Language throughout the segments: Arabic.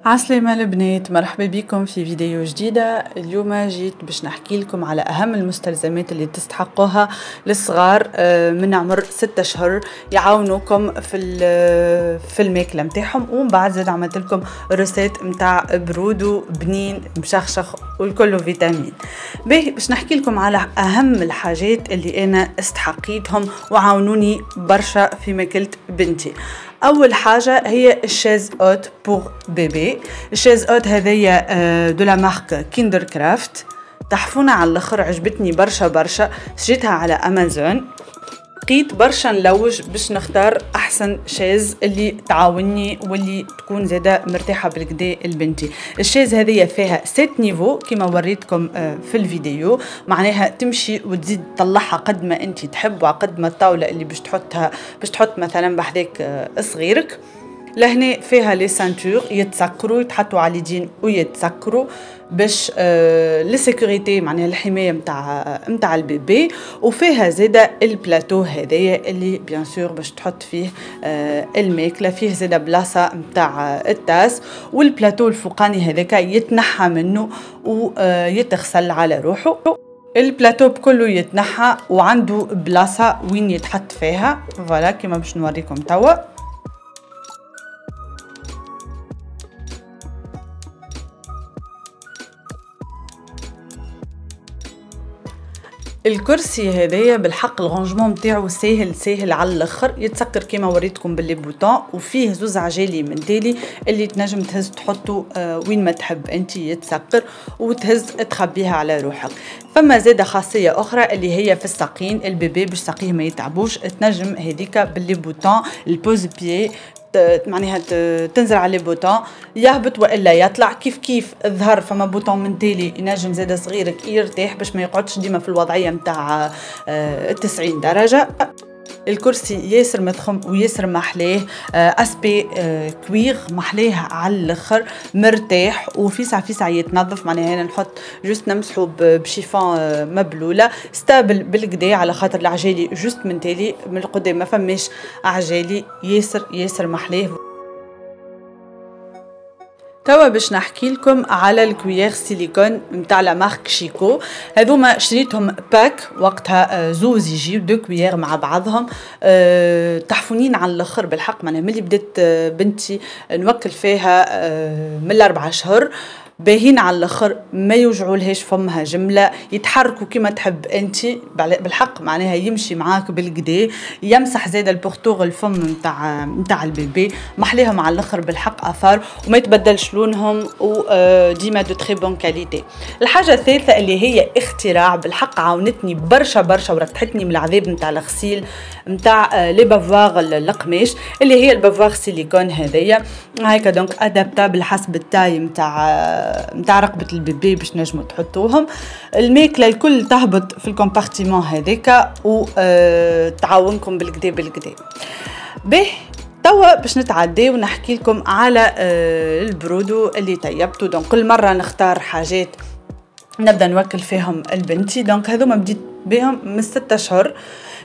عسلامة البنات، مرحبا بكم في فيديو جديدة. اليوم جيت باش نحكي لكم على أهم المستلزمات اللي تستحقوها للصغار من عمر 6 أشهر يعاونوكم في الماكلة متاعهم. ومن بعد زاد عملت لكم روسيت متاع برودو بنين مشخشخ والكله فيتامين. باش نحكي لكم على أهم الحاجات اللي أنا استحقيتهم وعاونوني برشا في ماكلة بنتي. اول حاجه هي الشاز اوت بور بيبي. الشاز اوت هذيا دو لا مارك كيندر كرافت، تحفونه على الاخر، عجبتني برشا. شريتها على امازون. لقيت برشا نلوج باش نختار احسن شاز اللي تعاوني واللي تكون زاده مرتاحه بالكدا لبنتي. الشاز هذه فيها 7 نيفو كما وريتكم في الفيديو، معناها تمشي وتزيد تطلعها قد ما انت تحب وقد ما الطاوله اللي باش تحط مثلا بحذاك صغيرك. لهنا فيها لي سانتور يتسكروا، يتحطوا على اليدين ويتسكروا باش للسيكوريتي، معناها الحمايه نتاع البيبي. وفيها زاده البلاتو هذايا اللي بيان سور باش تحط فيه الماكله، فيه زاده بلاصه نتاع التاس، والبلاتو الفوقاني هذاك يتنحى منه ويتغسل على روحه. البلاتو بكله يتنحى وعنده بلاصه وين يتحط فيها، فوالا كما باش نوريكم توا. الكرسي هذايا بالحق الغونجمون نتاعو ساهل على الاخر، يتسكر كيما وريتكم باللي بوطون، وفيه زوز عجالي من تالي اللي تنجم تهز تحطه وين ما تحب انت، يتسكر وتهز تخبيها على روحك. فما زاده خاصيه اخرى اللي هي في الساقين، البيبي باش ساقيه ما يتعبوش، تنجم هذيك باللي بوطون البوز بيي، معناها تنزل على بوطون يهبط والا يطلع كيف الظهر. فما بوطون من تالي ينجم زاده صغيرك يرتاح باش ما يقعدش ديما في الوضعيه نتاع 90 درجه. الكرسي ياسر مضخم وياسر محلاه، اسبي كويغ محلاه على الاخر، مرتاح وفيسع يتنظف، معناها هنا نحط جوست نمسحو بشيفون مبلوله ستابل بالكدا، على خاطر العجالي جوست من تالي من القدام ما فماش عجالي، ياسر محلاه. توا باش نحكي لكم على الكويير سيليكون نتاع لا مارك شيكو. هذوما شريتهم باك وقتها، زوز يجيو دو كويير مع بعضهم، تحفونين على الاخر بالحق. معناها ملي بدات بنتي نوكل فيها من ال4 اشهر، باهين على الاخر، ما يوجعولهاش فمها جمله، يتحركوا كما تحب انت بالحق، معناها يمشي معاك بالكدا، يمسح زاد البورتور الفم نتاع البيبي، محليهم على الاخر بالحق اثار وما يتبدلش لونهم، وديما دو تري بون كاليتي. الحاجه الثالثه اللي هي اختراع بالحق عاونتني برشا ورتحتني من العذاب نتاع الغسيل نتاع لي بافواغ القماش، اللي هي البافواغ سيليكون هذيا هيكا، دونك ادابتابل حسب التاي نتاع رقبه البيبي باش نجموا تحطوهم. الماكله الكل تهبط في الكومبارتيمون هذاك وتعاونكم بالكدا. به توا باش نتعدي ونحكي لكم على البرودو اللي طيبته. دونك كل مره نختار حاجات نبدا نوكل فيهم البنتي. دونك هذوما بديت بهم من 6 اشهر.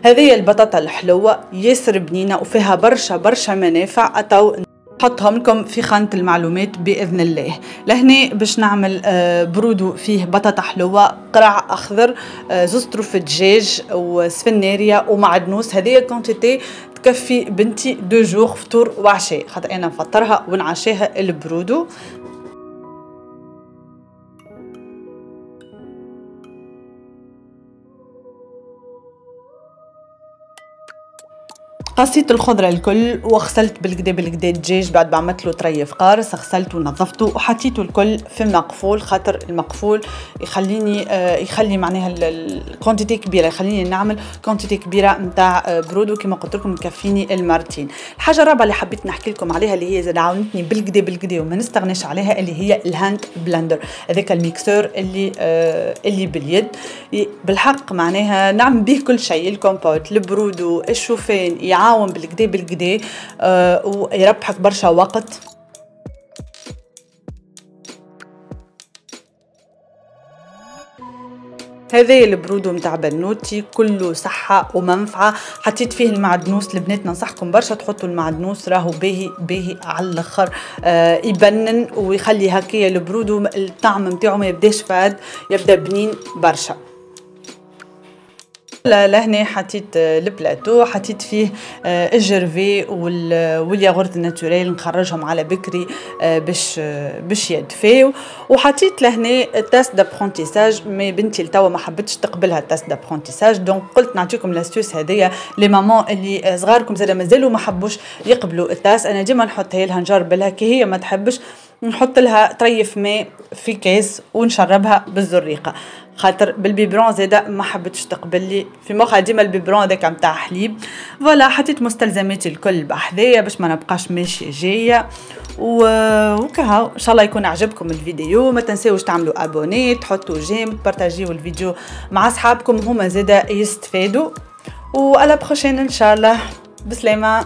هذه البطاطا الحلوه ياسر بنينه وفيها برشا منافع، اتو نحطهم لكم في خانة المعلومات بإذن الله. لهنا باش نعمل برودو فيه بطاطا حلوة، قرع أخضر، زوز طروف دجاج وسفناريا ومعدنوس. هذه كونتيتي تكفي بنتي 2 جور فطور وعشاء، خاطر أنا نفطرها ونعشاها البرودو. قصيت الخضره الكل وغسلت بالكدا الدجاج بعد ما عملت له طريف قارص، غسلته ونظفته وحطيته الكل في المقفول، خاطر المقفول يخلي معناها الكونتيتي كبيره، يخليني نعمل كونتيتي كبيره نتاع برودو كما قلت لكم مكفيني المرتين. الحاجه الرابعه اللي حبيت نحكي لكم عليها اللي هي زاد عاونتني بالكدا وما نستغناش عليها، اللي هي الهاند بلندر، هذاك الميكسور اللي باليد بالحق، معناها نعمل به كل شيء، الكومبوت، البرودو، الشوفان، يعاون بالكدا ويربحك برشا وقت. هذا البرودو متاع بنوتي كله صحة ومنفعة. حطيت فيه المعدنوس، البنات ننصحكم برشا تحطوا المعدنوس، راهو باهي باهي على الاخر. يبنن ويخلي هكايا البرودو الطعم متاعه ما يبداش فاد، يبدا بنين برشا. لهنا حطيت البلاتو، حطيت فيه الجرفي والياغورت الناتوريل نخرجهم على بكري باش يدفاو. وحطيت لهنا تاس دابرونتيساج، مي بنتي لتوا ما حبتش تقبلها تاس دابرونتيساج، دونك قلت نعطيكم لاستوس هذيا لي مامون اللي صغاركم زاد مازالوا ما حبوش يقبلوا التاس. انا ديما نحطها لها نجرب لها، كي هي ما تحبش نحط لها طريف ماء في كاس ونشربها بالزريقه، خاطر بالبيبرون زاده ما حبتش تقبل لي، في مخها ديما البيبرون داك نتاع حليب. فوالا حطيت مستلزماتي الكل بحذايا باش ما نبقاش ماشيه جايه. وكهو ان شاء الله يكون عجبكم الفيديو. ما تنساوش تعملوا ابوني، تحطوا جيم، تبارطاجيو الفيديو مع اصحابكم هما زاده يستفادوا. وعلى بروشين ان شاء الله. بسلامه.